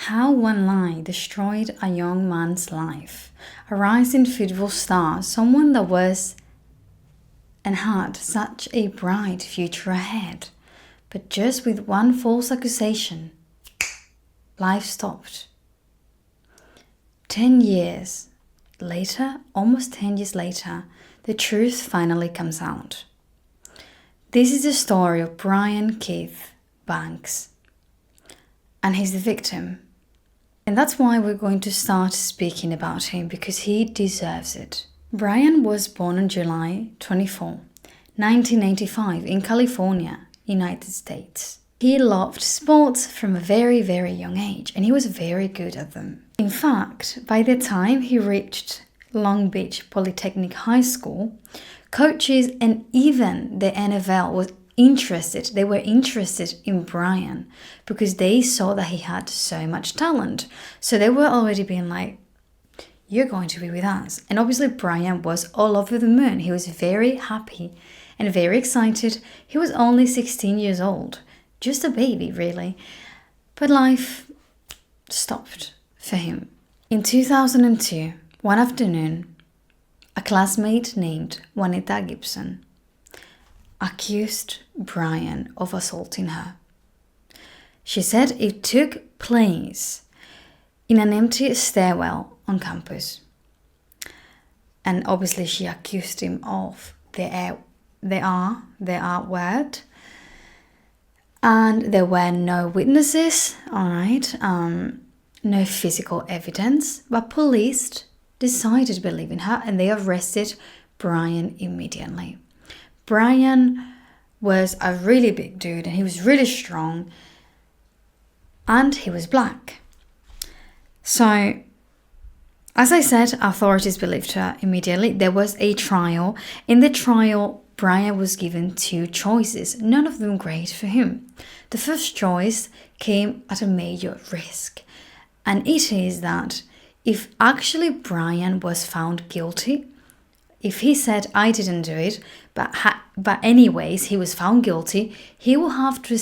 How one lie destroyed a young man's life. A rising football star, someone that was and had such a bright future ahead. But just with one false accusation, life stopped. 10 years later, almost 10 years later, the truth finally comes out. This is the story of Brian Keith Banks, and he's the victim. And that's why we're going to start speaking about him, because he deserves it. Brian was born on July 24, 1985 in California, United States. He loved sports from a very, very young age, and he was very good at them. In fact, by the time he reached Long Beach Polytechnic High School, coaches and even the NFL were interested in Brian because they saw that he had so much talent. So they were already being like, you're going to be with us. And obviously Brian was all over the moon. He was very happy and very excited. He was only 16 years old, just a baby really. But life stopped for him. In 2002, one afternoon, a classmate named Juanita Gibson accused Brian of assaulting her. She said it took place in an empty stairwell on campus. And obviously she accused him of the R word. And there were no witnesses, alright, no physical evidence, but police decided to believe in her and they arrested Brian immediately. Brian was a really big dude and he was really strong and he was black. So, as I said, authorities believed her immediately. There was a trial. In the trial, Brian was given two choices, none of them great for him. The first choice came at a major risk, and it is that if actually Brian was found guilty, if he said, I didn't do it, but anyways, he was found guilty, he will have to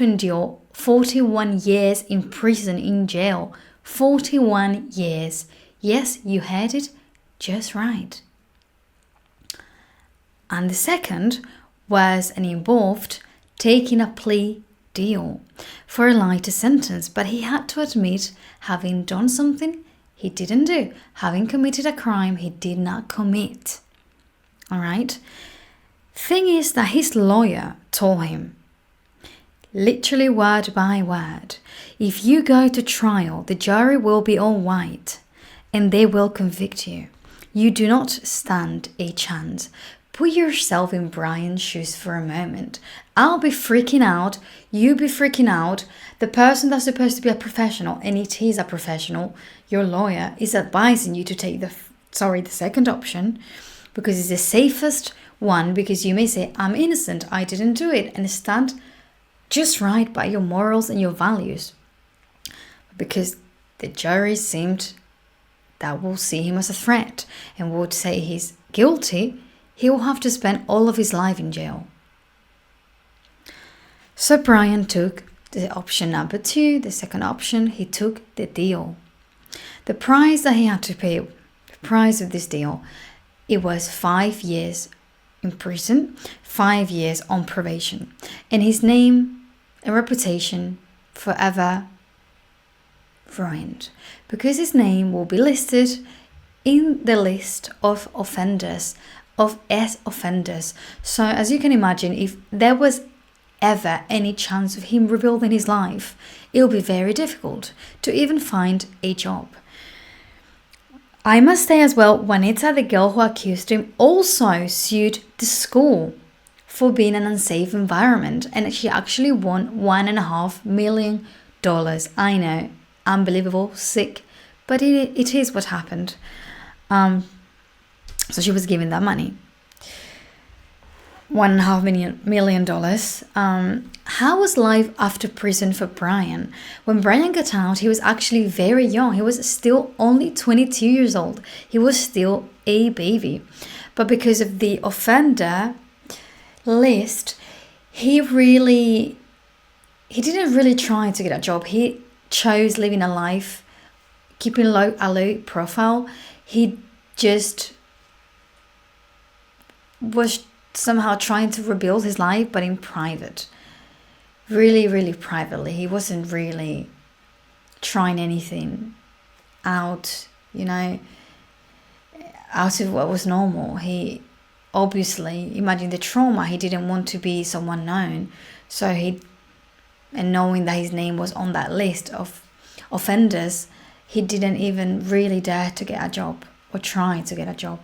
endure 41 years in prison, in jail. 41 years. Yes, you heard it just right. And the second was and involved taking a plea deal for a lighter sentence, but he had to admit having done something he didn't do, having committed a crime he did not commit. All right? Thing is that his lawyer told him, literally word by word, if you go to trial, the jury will be all white and they will convict you. You do not stand a chance. Put yourself in Brian's shoes for a moment. I'll be freaking out. You be freaking out. The person that's supposed to be a professional, and it is a professional, your lawyer, is advising you to take the second option because it's the safest one, because you may say, I'm innocent, I didn't do it, and stand just right by your morals and your values. Because the jury seemed that will see him as a threat and would say he's guilty, he will have to spend all of his life in jail. So Brian took the option number 2, the second option. He took the deal. The price that he had to pay, the price of this deal, it was 5 years in prison, 5 years on probation, and his name and reputation forever ruined, because his name will be listed in the list of offenders, of ex-offenders. So as you can imagine, if there was ever any chance of him rebuilding his life, it will be very difficult to even find a job. I must say as well, Juanita, the girl who accused him, also sued the school for being an unsafe environment, and she actually won $1.5 million. I know, unbelievable, sick, but it is what happened. So she was given that money. $1.5 million. How was life after prison for Brian? When Brian got out, he was actually very young. He was still only 22 years old. He was still a baby. But because of the offender list, he didn't really try to get a job. He chose living a life, keeping a low profile. He just was somehow trying to rebuild his life, but in private. Really, really privately. He wasn't really trying anything out, out of what was normal. He obviously, imagine the trauma, he didn't want to be someone known. So and knowing that his name was on that list of offenders, he didn't even really dare to get a job or try to get a job.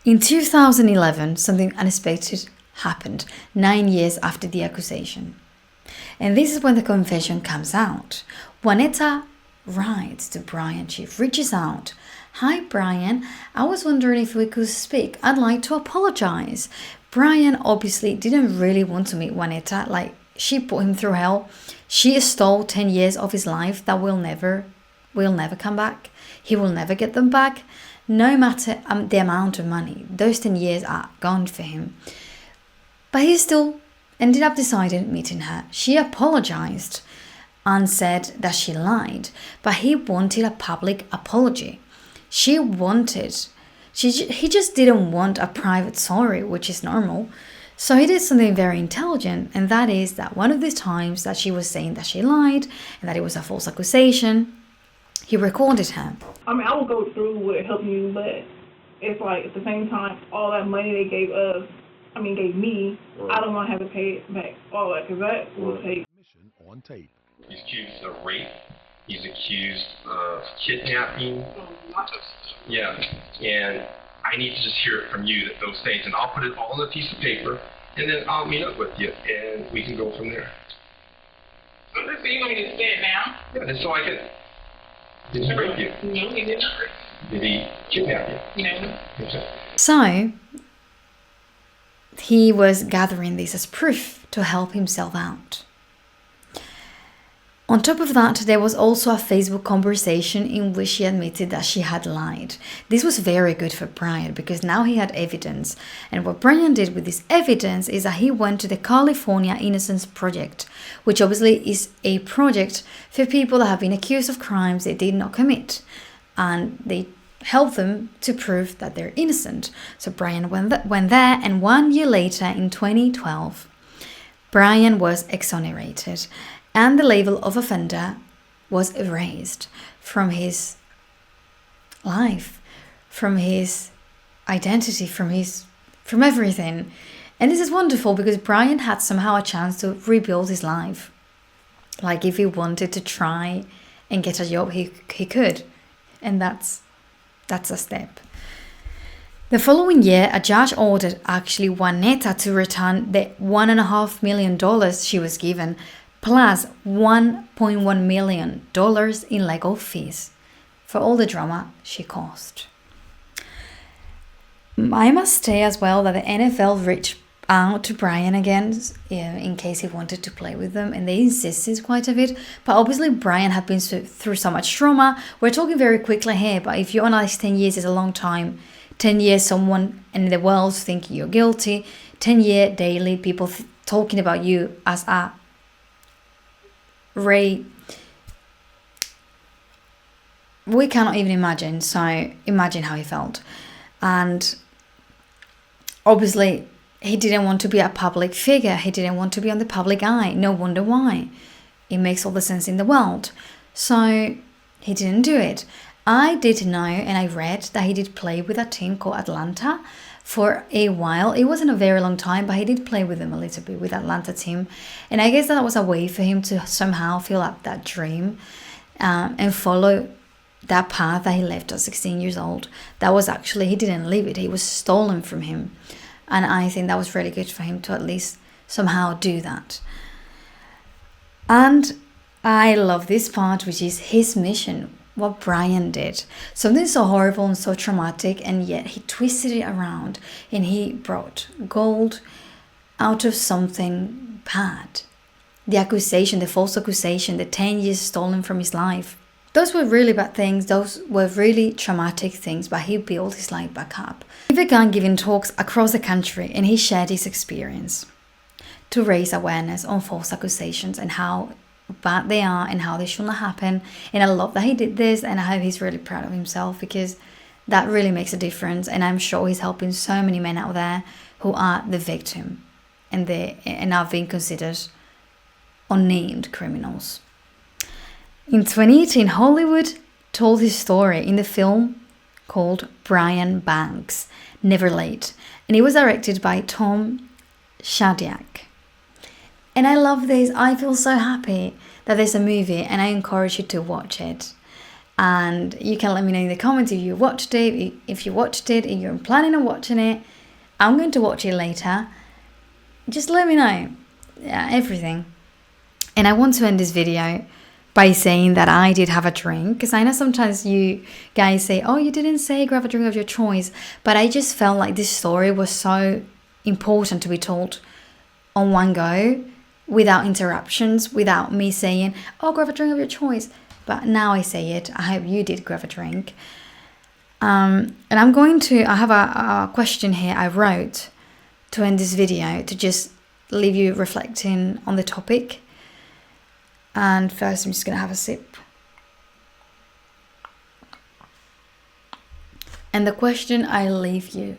In 2011, something unexpected happened 9 years after the accusation. And this is when the confession comes out. Juanetta writes to Brian. She reaches out. Hi, Brian. I was wondering if we could speak. I'd like to apologize. Brian obviously didn't really want to meet Juanetta. Like, she put him through hell. She stole 10 years of his life that will never come back. He will never get them back. No matter the amount of money, those 10 years are gone for him. But he still ended up deciding meeting her. She apologized and said that she lied, but he wanted a public apology. He just didn't want a private sorry, which is normal. So he did something very intelligent, and that is that one of the times that she was saying that she lied and that it was a false accusation, he recorded her. I mean, I will go through with helping you, but it's like at the same time, all that money they gave me, I don't want to have to pay it back, all that, because that will take. On tape. He's accused of rape. He's accused of kidnapping. Yeah, and I need to just hear it from you, that those things, and I'll put it all on a piece of paper, and then I'll meet up with you, and we can go from there. So you want me to say it now? Yeah, and so I can. Did he rape you? No, he did not rape. Did he kidnap you? No. Okay. So he was gathering this as proof to help himself out. On top of that, there was also a Facebook conversation in which she admitted that she had lied. This was very good for Brian because now he had evidence. And what Brian did with this evidence is that he went to the California Innocence Project, which obviously is a project for people that have been accused of crimes they did not commit. And they help them to prove that they're innocent. So Brian went there, and 1 year later, in 2012, Brian was exonerated. And the label of offender was erased from his life, from his identity, from everything. And this is wonderful because Brian had somehow a chance to rebuild his life. Like if he wanted to try and get a job, he could. And that's a step. The following year, a judge ordered actually Juanetta to return the $1.5 million she was given, plus $1.1 million in legal fees for all the drama she caused. I must say as well that the NFL reached out to Brian again in case he wanted to play with them, and they insisted quite a bit. But obviously Brian had been through so much trauma. We're talking very quickly here, but if you analyze 10 years is a long time. 10 years someone in the world thinking you're guilty. 10 year daily people talking about you as a Ray, we cannot even imagine. So imagine how he felt. And obviously he didn't want to be a public figure. He didn't want to be on the public eye. No wonder why. It makes all the sense in the world. So he didn't do it. I did know, and I read that he did play with a team called Atlanta for a while. It wasn't a very long time, but he did play with them a little bit with Atlanta team. And I guess that was a way for him to somehow fill up that dream and follow that path that he left at 16 years old. That was actually, he didn't leave it. It was stolen from him. And I think that was really good for him to at least somehow do that. And I love this part, which is his mission. What Brian did. Something so horrible and so traumatic, and yet he twisted it around and he brought gold out of something bad. The accusation, the false accusation, the 10 years stolen from his life. Those were really bad things. Those were really traumatic things, but he built his life back up. He began giving talks across the country, and he shared his experience to raise awareness on false accusations and how bad they are and how they shouldn't happen. And I love that he did this, and I hope he's really proud of himself, because that really makes a difference. And I'm sure he's helping so many men out there who are the victim and are being considered unnamed criminals. In 2018, Hollywood told his story in the film called Brian Banks, Never Late, and it was directed by Tom Shadyac. And I love this. I feel so happy that there's a movie, and I encourage you to watch it. And you can let me know in the comments if you watched it, if you're planning on watching it. I'm going to watch it later. Just let me know. Yeah, everything. And I want to end this video by saying that I did have a drink, because I know sometimes you guys say, oh, you didn't say grab a drink of your choice, but I just felt like this story was so important to be told on one go, without interruptions, without me saying, oh, grab a drink of your choice. But now I say it. I hope you did grab a drink. And I have a question here I wrote to end this video, to just leave you reflecting on the topic. And first I'm just going to have a sip. And the question I leave you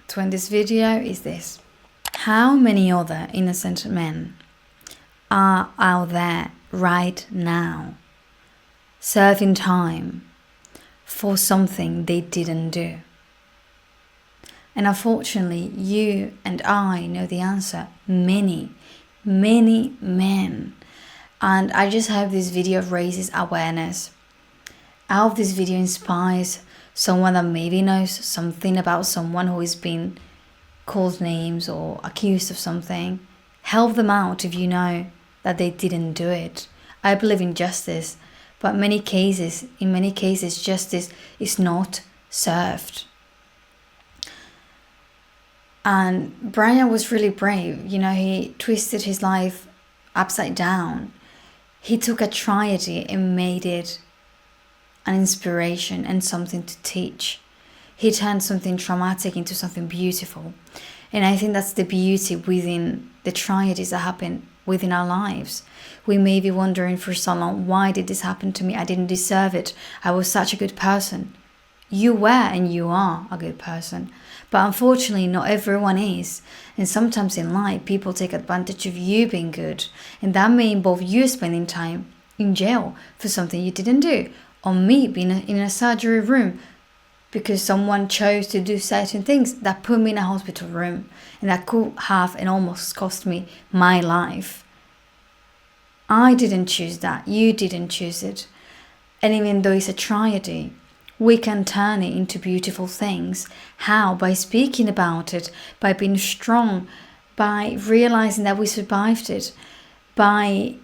to end this video is this: how many other innocent men are out there right now serving time for something they didn't do? And unfortunately, you and I know the answer. Many, many men. And I just hope this video raises awareness. I hope this video inspires someone that maybe knows something about someone who is being called names or accused of something. Help them out if you know that they didn't do it. I believe in justice, but in many cases, justice is not served. And Brian was really brave. He twisted his life upside down. He took a tragedy and made it an inspiration and something to teach. He turned something traumatic into something beautiful. And I think that's the beauty within the tragedies that happen within our lives. We may be wondering for so long, why did this happen to me? I didn't deserve it. I was such a good person. You were and you are a good person. But unfortunately, not everyone is. And sometimes in life, people take advantage of you being good. And that may involve you spending time in jail for something you didn't do. Or me being in a surgery room because someone chose to do certain things that put me in a hospital room. And that could have and almost cost me my life. I didn't choose that. You didn't choose it. And even though it's a tragedy, we can turn it into beautiful things. How? By speaking about it, by being strong, by realizing that we survived it, by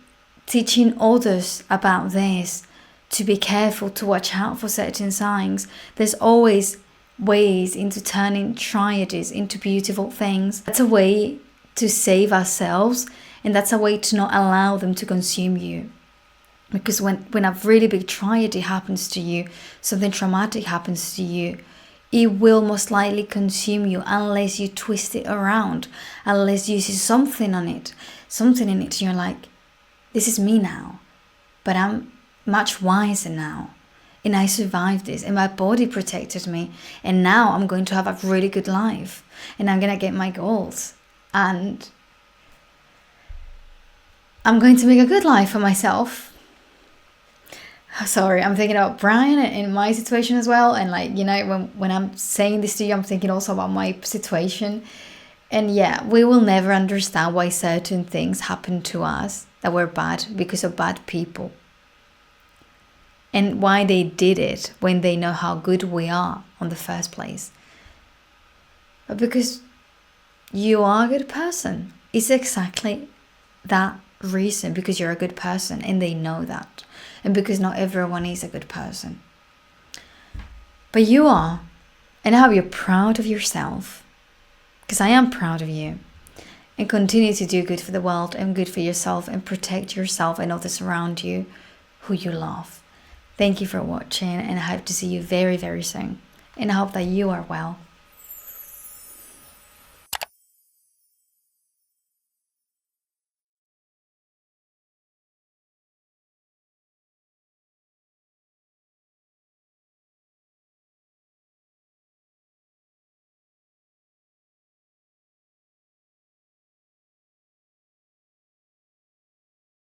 teaching others about this, to be careful, to watch out for certain signs. There's always ways into turning tragedies into beautiful things. That's a way to save ourselves, and that's a way to not allow them to consume you. Because when a really big tragedy happens to you, something traumatic happens to you, it will most likely consume you unless you twist it around, unless you see something in it, and you're like, this is me now, but I'm much wiser now, and I survived this, and my body protected me, and now I'm going to have a really good life, and I'm going to get my goals, and I'm going to make a good life for myself. Sorry, I'm thinking about Brian and my situation as well. And when I'm saying this to you, I'm thinking also about my situation. And yeah, we will never understand why certain things happen to us that were bad because of bad people. And why they did it when they know how good we are in the first place. But because you are a good person. It's exactly that reason, because you're a good person and they know that. And because not everyone is a good person. But you are. And I hope you're proud of yourself. Because I am proud of you. And continue to do good for the world and good for yourself, and protect yourself and others around you who you love. Thank you for watching, and I hope to see you very, very soon. And I hope that you are well.